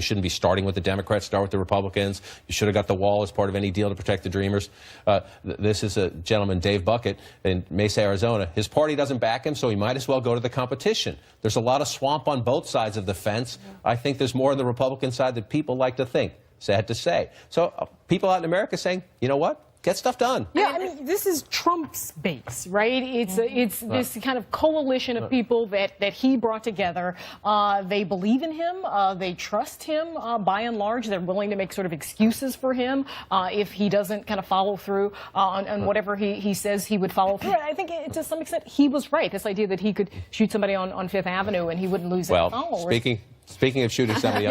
shouldn't be starting with the Democrats, start with the Republicans. You should have got the wall as part of any deal to protect the Dreamers. This is a gentleman, Dave Bucket, in Mesa, Arizona. His party doesn't back him, so he might as well go to the competition. There's a lot of swamp on both sides of the fence. I think there's more on the Republican side than people like to think. Sad to say. So people out in America saying, you know what? Get stuff done. Yeah, I mean, this is Trump's base, right? It's this kind of coalition of people that he brought together. They believe in him. They trust him. By and large, they're willing to make sort of excuses for him if he doesn't kind of follow through on whatever he says he would follow through. And I think to some extent he was right. This idea that he could shoot somebody on Fifth Avenue and he wouldn't lose any followers. Speaking of shooting somebody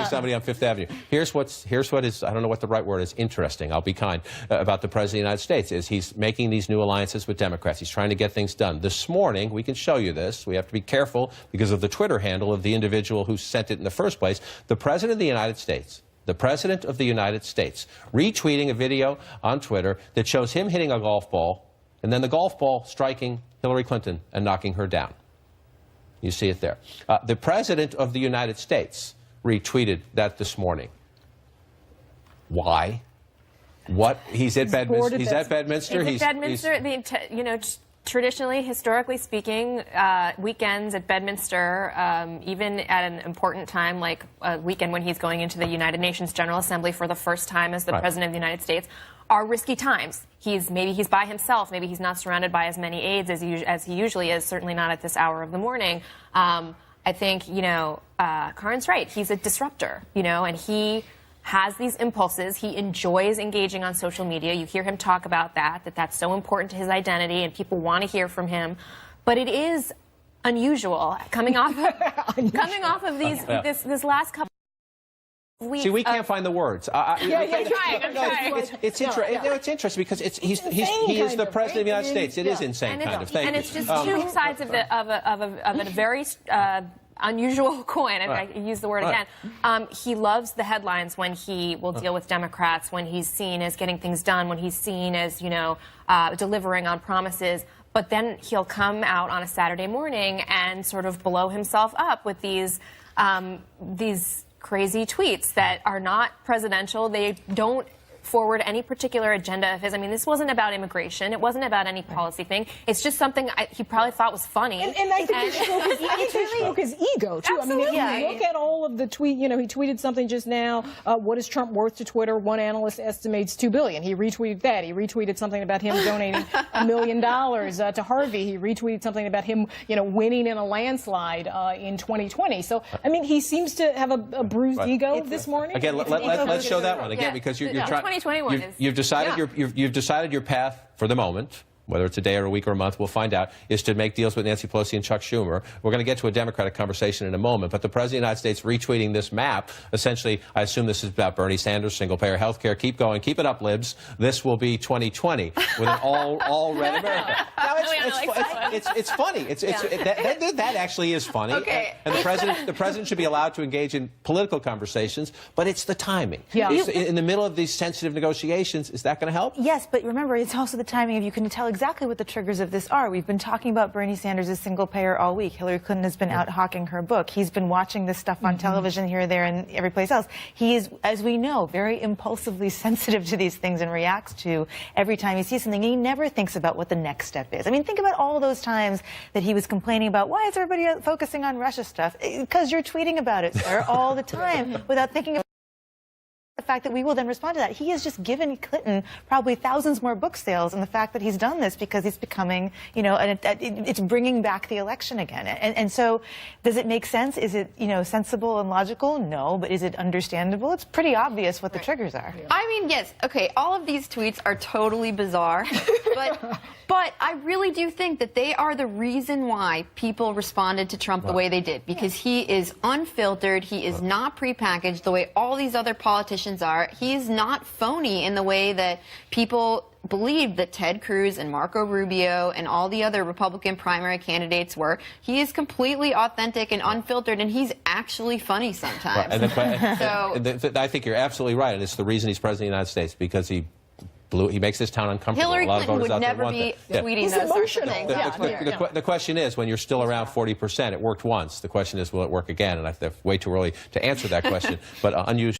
somebody on Fifth Avenue, here's what is, I don't know what the right word is, interesting, I'll be kind, about the President of the United States, is he's making these new alliances with Democrats. He's trying to get things done. This morning, we can show you this. We have to be careful because of the Twitter handle of the individual who sent it in the first place. The President of the United States, retweeting a video on Twitter that shows him hitting a golf ball and then the golf ball striking Hillary Clinton and knocking her down. You see it there. The President of the United States retweeted that this morning. Why? What? He's at Bedminster. He's at Bedminster. He's at Bedminster. You know, traditionally, historically speaking, weekends at Bedminster, even at an important time like a weekend when he's going into the United Nations General Assembly for the first time as the President of the United States, are risky times. Maybe he's by himself. Maybe he's not surrounded by as many aides as he usually is, certainly not at this hour of the morning. I think, you know, Karin's right. He's a disruptor, you know, and he has these impulses. He enjoys engaging on social media. You hear him talk about that's so important to his identity, and people want to hear from him. But it is unusual coming off of this last couple. See, we can't find the words. I'm trying. It's interesting because he is the President of the United States. It is insane, kind of. Thank you. And it's just two sides of a very unusual coin. I use the word again. He loves the headlines when he will deal with Democrats, when he's seen as getting things done, when he's seen as, you know, delivering on promises. But then he'll come out on a Saturday morning and sort of blow himself up with these crazy tweets that are not presidential. They don't forward any particular agenda of his. I mean, this wasn't about immigration. It wasn't about any policy thing. It's just something he probably thought was funny. And I think it broke his ego, too. Absolutely. I mean, look at all of the tweet. You know, he tweeted something just now. What is Trump worth to Twitter? One analyst estimates $2 billion. He retweeted that. He retweeted something about him donating $1 million to Harvey. He retweeted something about him, you know, winning in a landslide in 2020. So, I mean, he seems to have a bruised ego this morning. Again, let's show that one again because you're trying. 2021 you've decided your path for the moment, whether it's a day or a week or a month, we'll find out, is to make deals with Nancy Pelosi and Chuck Schumer. We're going to get to a Democratic conversation in a moment, but the President of the United States retweeting this map, essentially, I assume this is about Bernie Sanders, single-payer health care. Keep going. Keep it up, libs. This will be 2020 with an all-red America. Now, it's funny. That actually is funny. Okay. And the president should be allowed to engage in political conversations, but it's the timing. Yeah. In the middle of these sensitive negotiations, is that going to help? Yes, but remember, it's also the timing of you can tell exactly what the triggers of this are. We've been talking about Bernie Sanders as single payer all week. Hillary Clinton has been out hawking her book. He's been watching this stuff on television here, there, and every place else. He is, as we know, very impulsively sensitive to these things and reacts to every time he sees something. He never thinks about what the next step is. I mean, think about all those times that he was complaining about, why is everybody focusing on Russia stuff? Because you're tweeting about it, sir, all the time without thinking about the fact that we will then respond to that. He has just given Clinton probably thousands more book sales, and the fact that he's done this because he's becoming, you know, it's bringing back the election again. And so, does it make sense? Is it, you know, sensible and logical? No, but is it understandable? It's pretty obvious what the triggers are. I mean, yes, okay, all of these tweets are totally bizarre, but I really do think that they are the reason why people responded to Trump the way they did, because he is unfiltered, he is not prepackaged the way all these other politicians are. He is not phony in the way that people believed that Ted Cruz and Marco Rubio and all the other Republican primary candidates were. He is completely authentic and unfiltered, and he's actually funny sometimes. I think you're absolutely right, and it's the reason he's President of the United States, because he He makes this town uncomfortable. Hillary A lot of Clinton voters would out there never want be that. tweeting He's those sorts of emotional. things. Yeah. The question is, when you're still around 40%, it worked once. The question is, will it work again? And I have way too early to answer that question, but unusual.